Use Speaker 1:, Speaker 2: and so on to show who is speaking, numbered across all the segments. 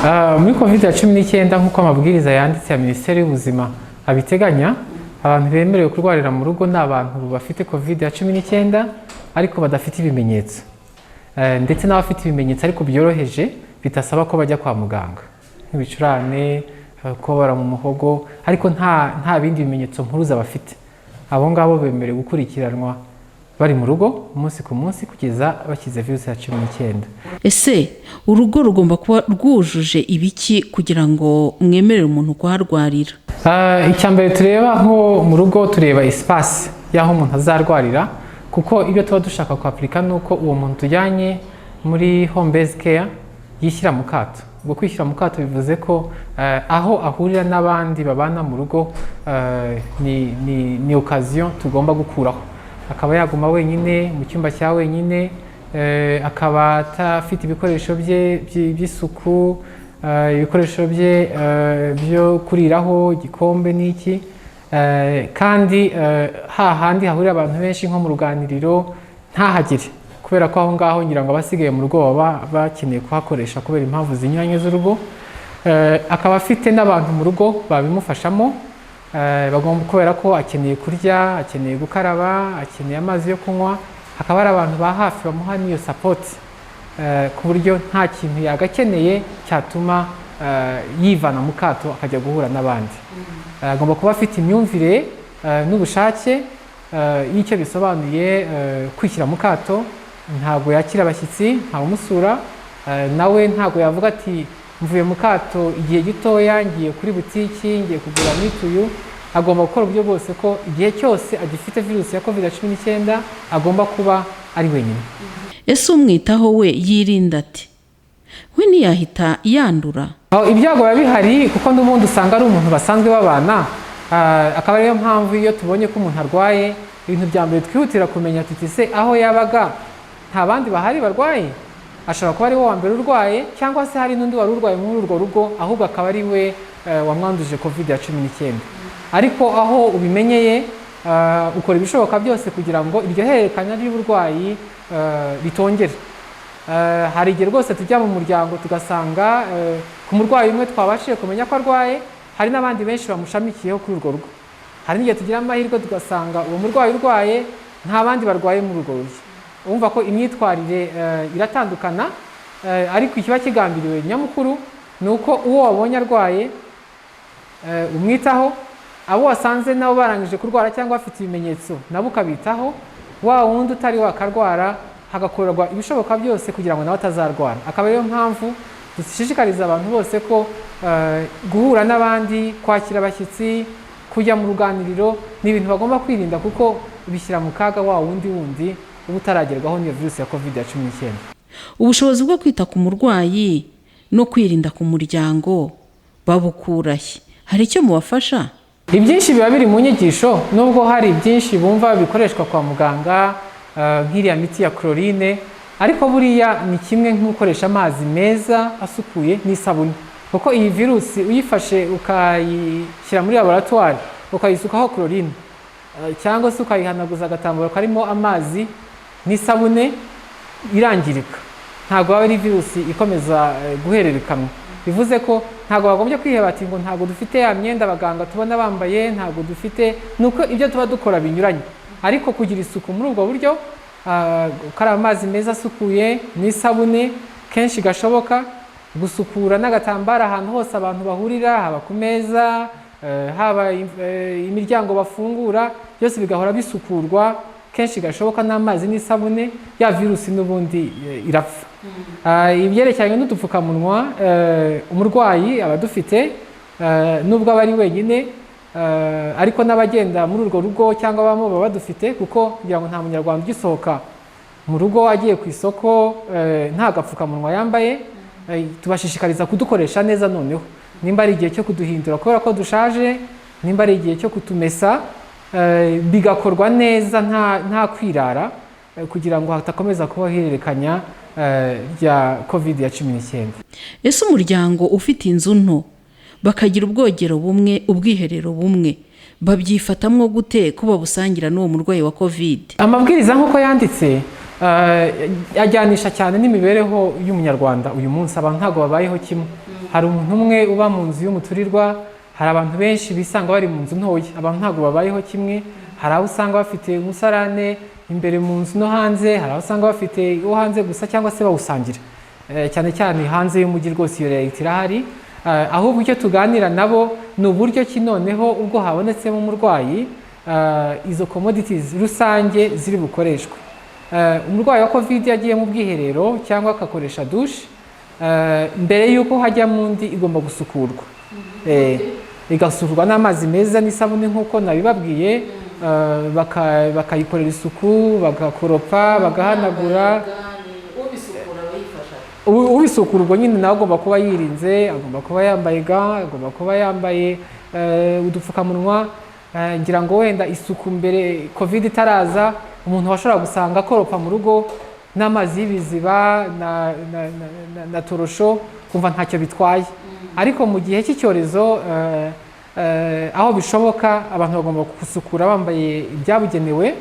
Speaker 1: Muri COVID-19 nk'uko amabwiriza yanditse ya Minisiteri y'Ubuzima abiteganya, abantu bemerewe kurwarira mu rugo ni abantu bafite COVID-19 ariko badafite ibimenyetso, ndetse n'abafite ibimenyetso ariko byoroheje bitasaba ko bajya kwa muganga, nk'ibicurane, kubabara mu muhogo, ariko nta bindi bimenyetso mpuruza bafite. Abo ngabo bemerewe gukurikiranwa bari mu rugo umunsi ku munsi kugeza bakize virusi ya 19.
Speaker 2: Ese urugo rugomba kuba rwujuje ibiki kugira ngo mwemerere umuntu kuharwarira?
Speaker 1: Icya mbere tureba nko mu rugo tureba espace y'aho umuntu azarwarira, kuko ibyo tuba dushaka kwapurika nuko uwo muntu tujyanye muri home based care yishyira mu kato. Ubwo kwishyira mu kato bivuze ko aho ahurira n'abandi babana mu rugo ni occasion tugomba gukuraho. Akaba yaguma wenyine mu cyumba cya wenyine, akaba atafite ibikoresho bye by'isuku, ibikoresho bye byo kuriraho, igikombe n'iki, kandi hahandi hahurira abantu benshi nko mu ruganiriro ntahagire, kubera ko aho ngaho ngira ngo abasigaye mu rugo baba bakeneye kuhakoresha kubera impamvu zinyuranye z'urugo. Akaba afite n'abantu mu rugo babimufashamo, bagomba kubera ko akeneye kurya, akeneye gukaraba, akeneye amazi yo kunywa, hakaba hari abantu ba hafi bamuha n'iyo support, ku buryo nta kintu yagakeneye cyatuma yivana mu kato akajya guhura n'abandi. Agomba kuba afite imyumvire n'ubushake y'icyo bisobanuye kwishyira mu kato. Ntabwo yakira abashyitsi, ntawumusura, nawe ntabwo yavuga ati mvuye mu kato igihe gitoya ngiye kuri butiki ngiye kugura mituyu. Agomba gukora uburyo bwose ko igihe cyose agifite virusi ya COVID-19 agomba kuba ari wenyine.
Speaker 2: Ese umwitaho we yirinda ati we ntiyahita yandura?
Speaker 1: Ibyago biba bihari kuko n'ubundi usanga ari umuntu basanzwe babana, akaba ariyo mpamvu iyo tubonye ko umuntu arwaye, ibintu bya mbere twihutira kumenya tuti se aho yabaga nta bandi bahari barwaye, ashobora kuba ari we wa mbere urwaye, cyangwa se hari n'undi wari urwaye muri urwo rugo ahubwo akaba ari we wamwanduje COVID-19. Ariko aho ubimenyeye ukora ibishoboka byose kugira ngo iryo hererekanya ry'uburwayi ritongere. Hari igihe rwose tujya mu muryango tugasanga ku murwayi umwe twabashije kumenya ko arwaye, hari n'abandi benshi bamushamikiyeho kuri urwo rugo. Hari n'igihe tugira amahirwe tugasanga uwo murwayi urwaye nta bandi barwaye muri urwo rugo. Urumva ko imyitwarire iratandukana, ariko ikiba kigambiriwe nyamukuru ni uko uwo wabonye arwaye umwitaho, abo wasanze nabo barangije kurwara cyangwa bafite ibimenyetso nabo ukabitaho, wa wundi utari wakarwara hagakorerwa ibishoboka byose kugira ngo nawe atazarwara. Akaba ariyo mpamvu dushishikariza abantu bose ko guhura n'abandi, kwakira abashyitsi, kujya mu ruganiriro ni ibintu bagomba kwirinda, kuko bishyira mu kaga wa wundi uba utaragerwaho n'iyo virusi ya COVID-19.
Speaker 2: Ubushobozi bwo kwita ku murwayi no kwirinda ku muryango babukurahe? Hari icyo mubafasha?
Speaker 1: Ibyinshi biba biri mu nyigisho, nubwo hari byinshi bumva bikoreshwa kwa muganga nk'iriya miti ya chlorine, ariko buriya ni kimwe nk'ukoresha amazi meza asukuye n'isabune, kuko iyi virusi uyifashe ukayishyira muri laboratoire ukayisukaho chlorine cyangwa se ukayihanaguza agatambaro karimo amazi n'isabune, irangirika. Ntabwo aba ari virusi ikomeza guhererekanwa. Bivuze ko ntabwo bagombye kwiheba ati ngo ntabwo dufite ya myenda abaganga tubona bambaye, ntabwo dufite, nuko ibyo tuba dukora binyuranye. Ariko kugira isuku muri ubwo buryo, gukaraba amazi meza asukuye n'isabune kenshi gashoboka, gusukura n'agatambaro ahantu hose abantu bahurira, haba ku meza, haba imiryango bafungura, byose bigahora bisukurwa kenshi gashoboka n'amazi n'isabune, ya virusi n'ubundi irapfa. Ibyerekeranye n'udupfukamunwa, umurwayi aba dufite nubwo aba ari wenyine, ariko n'abagenda muri urwo rugo cyangwa abamo baba badufite, kuko kugira ngo nta munyarwanda ugisohoka mu rugo agiye ku isoko nta gapfukamunwa yambaye. Tubashishikariza kudukoresha neza noneho, nimba ari igihe cyo kuduhindura kubera ko dushaje, nimba ari igihe cyo kutumesa, bigakorwa neza nta kwirara, kugira ngo hatakomeza kuba hirerekanya rya COVID-19.
Speaker 2: Ese umuryango ufite inzu nto bakagira ubwogero bumwe, ubwiherero bumwe, babyifatamwo gute ko babusangira n'uwo murwayi wa COVID?
Speaker 1: Amabwiriza nk'uko yanditse ajyanisha cyane n'imibereho y'umunyarwanda uyu munsi. Abantu ntabwo babayeho kimwe. Hari umuntu umwe uba mu nzu y'umuturirwa, hari abantu benshi bisanga bari mu nzu ntoya. Abantu ntabwo babayeho kimwe. Hari aho usanga bafite umusarane imbere mu nzu no hanze, hari aho usanga bafite uwo hanze gusa cyangwa se bawusangira. Cyane cyane hanze y'umujyi rwose iyo reality irahari. Ahubwo icyo tuganira nabo ni uburyo ki noneho ubwo habonetsemo umurwayi izo commodities rusange ziri bukoreshwe. Umurwayi wa covid yagiye mu bwiherero cyangwa akakoresha douche, mbere y'uko hajya mu ndi igomba gusukurwa, igasukurwa n'amazi meza n'isabune nk'uko nabibabwiye, bakayikorera isuku, bagakoropa, bagahanagura. Ubisukura ubwo nyine nawe agomba kuba yirinze, agomba kuba yambaye ga, agomba kuba yambaye udupfukamunwa. Ngira ngo wenda isuku mbere covid itaraza, umuntu washobora gusanga akoropa mu rugo n'amazi y'ibiziba na torosho, kumva ntacyo bitwaye. Ariko mu gihe cy'icyorezo aho bishoboka abantu bagomba gusukura bambaye ibyabugenewe,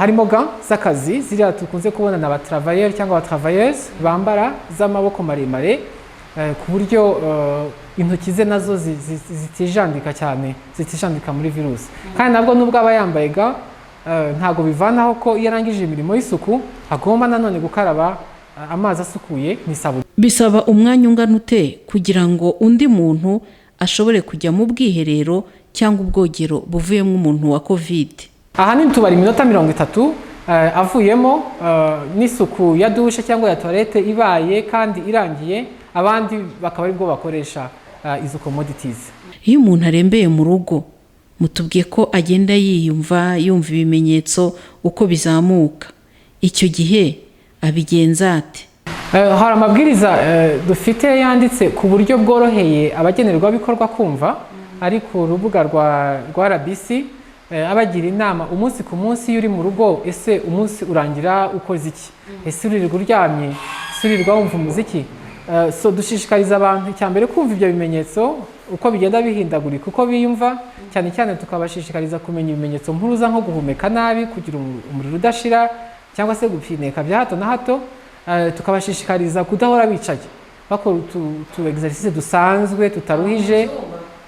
Speaker 1: harimo ga z'akazi ziriya tukunze kubona na abatravailleurs cyangwa abatravailleuses bambara z'amaboko maremare, ku buryo intoki ze nazo zitijandika cyane, zitijandika muri virusi. Kandi nabwo nubwo aba yambaye ga, ntabwo bivanaho ko iyo arangije imirimo y'isuku agomba nanone gukaraba amazi asukuye n'isabune.
Speaker 2: Bisaba umwanya ungana ute kugira ngo undi muntu ashobore kujya mu bwiherero cyangwa ubwogero buvuyemo umuntu wa covid?
Speaker 1: Ahanini tubara iminota 30 avuyemo, n'isuku ya douche cyangwa ya toilette ibaye kandi irangiye, abandi bakaba aribwo bakoresha izo commodities.
Speaker 2: Iyo umuntu arembeye mu rugo, mutubwiye ko agenda yumva ibimenyetso uko bizamuka, icyo gihe abigenza ate?
Speaker 1: Hari amabwiriza dufite yanditse ku buryo bworoheye abagenerwabikorwa kumva, ari ku rubuga rwa RBC, abagira inama umunsi ku munsi. Iyo uri mu rugo, ese umunsi urangira ukoze iki? Ese uririrwa uryamye? Ese uririrwa wumva umuziki? So dushishikariza abantu icyambere kumva ibyo bimenyetso uko bigenda bihindagurika uko biyumva, cyane cyane tukabashishikariza kumenya ibimenyetso mpuruza nko guhumeka nabi, kugira umuriro udashira cyangwa se gupineka bya hato na hato. Tukabashishikariza kudahora bicaye, bakora utu exercice dusanzwe tutaruhije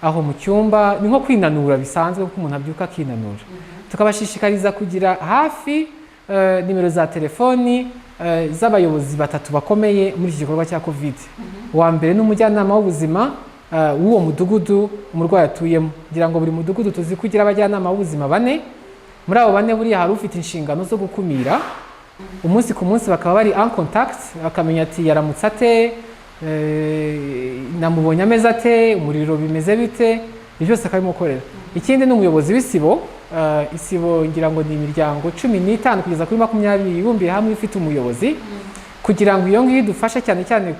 Speaker 1: aho mu cyumba, ni nko kwinanura bisanzwe kuko umuntu abyuka akinanura. Tukabashishikariza kugira hafi nimero za telefoni z'abayobozi batatu bakomeye muri iki gikorwa cya covid. Uwa mbere n'umujyanama w'ubuzima w'uwo mudugudu umurwayi atuyemo. Ngira ngo buri mudugudu tuzi kugira abajyanama b'ubuzima 4. Muri abo 4 buriya hari ufite inshingano zo gukumira. Umunsi ku munsi bakaba bari en contact, akamenya ati yaramutse ate, namubonye ameze ate, umuriro bimeze bite, ibyo byose akabimukorera. Ikindi ni umuyobozi w'isibo. Isibo ngira ngo ni imiryango 15 kugeza kuri 20 ibumbiye hamwe ifite umuyobozi, kugira ngo iyo ngiyo idufashe cyane cyane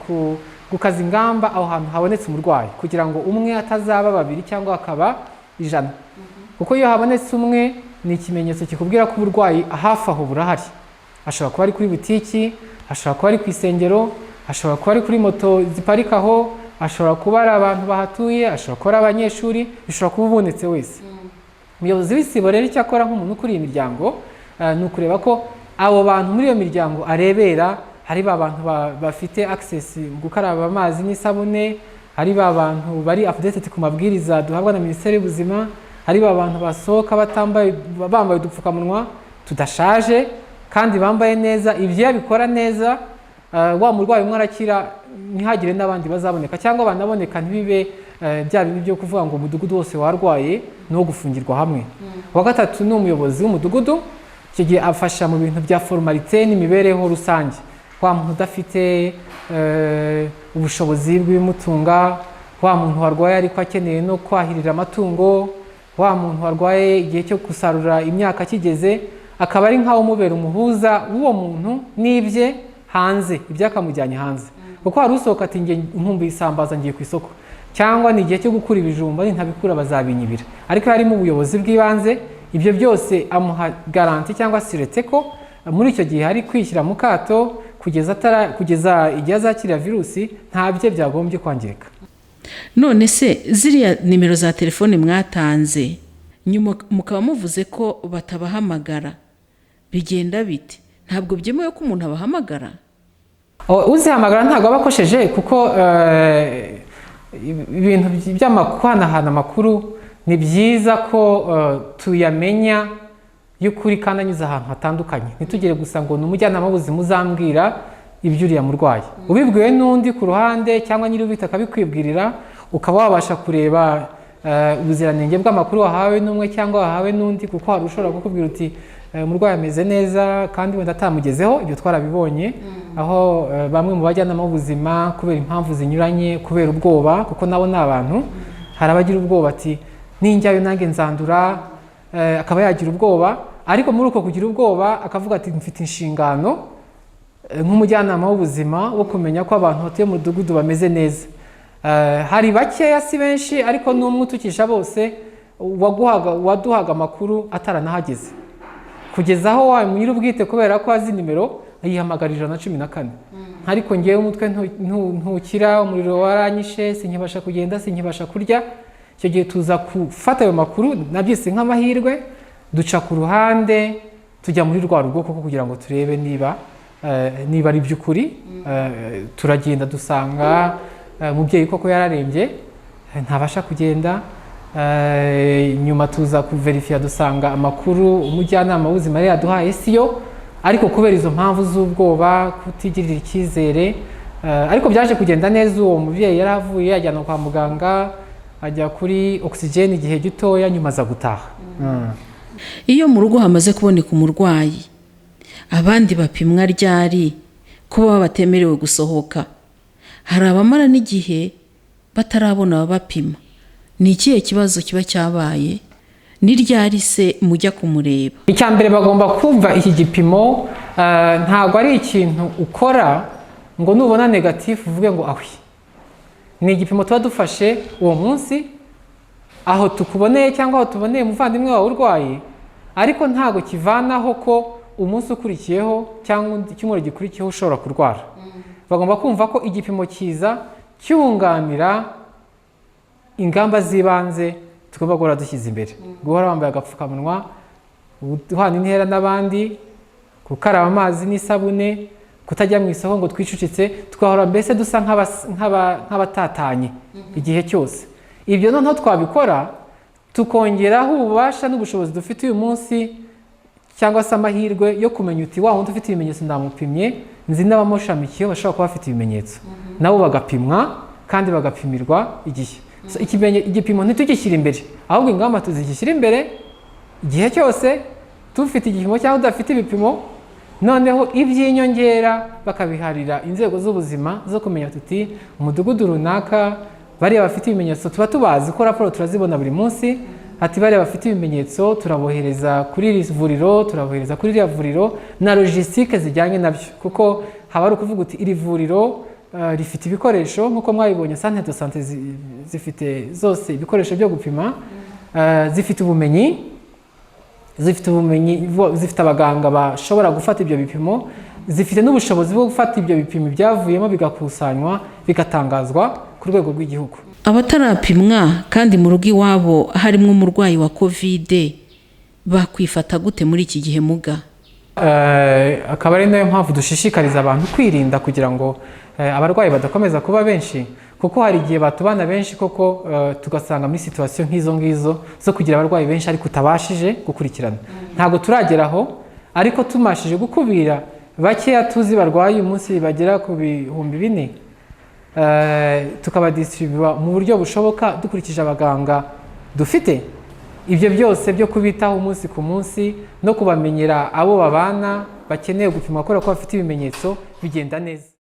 Speaker 1: gukaza ingamba aho hantu habonetse umurwayi, kugira ngo umwe atazaba 2 cyangwa akaba 100. Kuko iyo habonetse umwe ni ikimenyetso kikubwira ko uburwayi hafi aho burahari. Ashobora kuba ari kuri butiki, ashobora kuba ari ku isengero, ashobora kuba ari kuri moto ziparika aho, ashobora kuba ari abantu bahatuye, ashobora kuba ari abanyeshuri, bishobora kuba ubonetse wese. Umuyobozi w'isibo rero icyo akora nk'umuntu ukuriye imiryango ni ukureba ko abo bantu muri iyo miryango arebera, hari ba bantu bafite access gukaraba amazi n'isabune, hari ba bantu bari updated ku mabwiriza duhabwa na Minisiteri y'Ubuzima, hari ba bantu basohoka bambaye udupfukamunwa tudashaje kandi bambaye neza. Ibyo yabikora neza, wa murwayi umwe arakira, ntihagire n'abandi bazaboneka, cyangwa banaboneka ntibibe bya bintu byo kuvuga ngo umudugudu wose warwaye no gufungirwa hamwe. Wa gatatu ni umuyobozi w'umudugudu. Icyo gihe afasha mu bintu bya formalite n'imibereho rusange. Wa muntu udafite ubushobozi bw'ibimutunga, wa muntu warwaye ariko akeneye no kwahirira amatungo, wa muntu warwaye igihe cyo gusarura imyaka kigeze, akaba ari nkaho umubera umuhuza w'uwo muntu n'ibye hanze, ibyakamujyanye hanze. Kuko hari usohoka ati nge nkumbuye isambaza ngiye ku isoko, cyangwa ni igihe cyo gukura ibijumba ntabikura bazabinyibira. Ariko harimo ubuyobozi bw'ibanze, ibyo byose amuha garanti cyangwa sirete ko muri icyo gihe hari kwishyira mu kato kugeza igihe azakira virusi, nta bye byagombye kwangirika.
Speaker 2: None se ziriya nimero za telefone mwatanze nyuma mukaba muvuze ko batabahamagara, bigenda bite? ntabwo byemewe ko umuntu abahamagara?
Speaker 1: Uzihamagara ntabwo aba akosheje, kuko ibintu by'amahanahana amakuru ni byiza ko tuyamenya y'ukuri kandi anyuze ahantu hatandukanye. Ntitugere gusa ngo ni umujyanama w'ubuzima uzambwira iby'uriya murwayi, ubibwiwe n'undi ku ruhande cyangwa nyir'ubwite akabikwibwirira, ukaba wabasha kureba ubuziranenge bw'amakuru wahawe n'umwe cyangwa wahawe n'undi, kuko hari ushobora kukubwira uti umurwayi ameze neza kandi wenda atamugezeho. Ibyo twarabibonye aho bamwe mu bajyanama b'ubuzima kubera impamvu zinyuranye, kubera ubwoba, kuko nabo ni abantu, hari abagira ubwoba ati ninjyayo nange nzandura, akaba yagira ubwoba, ariko muri uko kugira ubwoba akavuga ati mfite inshingano nk'umujyanama w'ubuzima wo kumenya ko abantu batuye mu mudugudu bameze neza. Hari bakeya si benshi, ariko n'umwe utukisha bose waduhaga amakuru ataranahageze, kugeza aho wa nyir'ubwite kubera ko azi nimero yihamagara 114. Ariko ngewe umutwe ntukira, umuriro waranyishe, sinkibasha kugenda, sinkibasha kurya. Icyo gihe tuza gufata ayo makuru, nabyise nk'amahirwe, duca ku ruhande tujya muri rwa rugo koko kugira ngo turebe niba ari by'ukuri. Turagenda dusanga umubyeyi koko yararembye ntabasha kugenda. Nyuma tuza kuverifiya dusanga amakuru umujyanama w'ubuzima yari yaduhaye siyo, ariko kubera izo mpamvu z'ubwoba, kutigirira icyizere, ariko byaje kugenda neza. Uwo mubyeyi yari avuye ajyana kwa muganga, ajya kuri oxygene igihe gitoya, nyuma aza gutaha.
Speaker 2: Iyo mu rugo hamaze kuboneka umurwayi, abandi bapimwa ryari ko baba batemerewe gusohoka? Hari abamara n'igihe batarabona ababapima. Ni ikihe kibazo kiba cyabaye? Ni ryari se mujya kumureba?
Speaker 1: Icya mbere bagomba kumva iki gipimo ntabwo ari ikintu ukora ngo nubona negatifu uvuge ngo ahwi. Ni igipimo tuba dufashe uwo munsi, aho tukuboneye cyangwa aho tuboneye umuvandimwe wawe urwaye, ariko ntabwo kivanaho ko umunsi ukurikiyeho cyangwa icyumweru gikurikiyeho ushobora kurwara. Bagomba kumva ko igipimo kiza cyunganira ingamba z'ibanze tugomba guhora dushyize imbere. Guhora wambaye agapfukamunwa, guhana intera n'abandi, gukaraba amazi n'isabune, kutajya mu isoko ngo twicucitse, twahora mbese dusa nk'abatatanye igihe cyose. Ibyo noneho twabikora tukongeraho ububasha n'ubushobozi dufite uyu munsi, cyangwa se amahirwe yo kumenya uti wa wundi ufite ibimenyetso ndamupimye, nzi n'abamushamikiye bashobora kuba bafite ibimenyetso, nabo bagapimwa kandi bagapimirwa igihe. Igipimo ntitugishyire imbere, ahubwo ingamba tuzigishyira imbere igihe cyose. Tufite igipimo cyangwa udafite ibipimo, noneho iby'inyongera bakabiharira inzego z'ubuzima zo kumenya tuti umudugudu runaka bariya bafite ibimenyetso tuba tubazi ko raporo turazibona buri munsi, ati bariya bafite ibimenyetso turabohereza kuri iri vuriro, turabohereza kuri iriya vuriro, na logistique zijyanye nabyo, kuko haba ari ukuvuga uti iri vuriro rifite ibikoresho nk'uko mwabibonye, centre de santé zifite zose ibikoresho byo gupima, zifite ubumenyi, zifite abaganga bashobora gufata ibyo bipimo, zifite n'ubushobozi bwo gufata ibyo bipimo byavuyemo bigakusanywa bigatangazwa ku rwego rw'igihugu.
Speaker 2: Abatarapimwa kandi mu rugo iwabo harimo umurwayi wa COVID, bakwifata gute muri iki gihe muga?
Speaker 1: Akaba ari nayo mpamvu dushishikariza abantu kwirinda kugira ngo abarwayi badakomeza kuba benshi, kuko hari igihe batubana benshi koko tugasanga muri situation nk'izo ngizo zo kugira abarwayi benshi ariko utabashije gukurikirana. Ntabwo turageraho, ariko tumashije gukubira bakeya tuzi barwaye uyu munsi bagera ku 4,000, tukabadistribuwa mu buryo bushoboka dukurikije abaganga dufite. Ibyo byose byo kubitaho umunsi ku munsi no kubamenyera abo babana bakeneye gupimwa ko bafite ibimenyetso bigenda neza.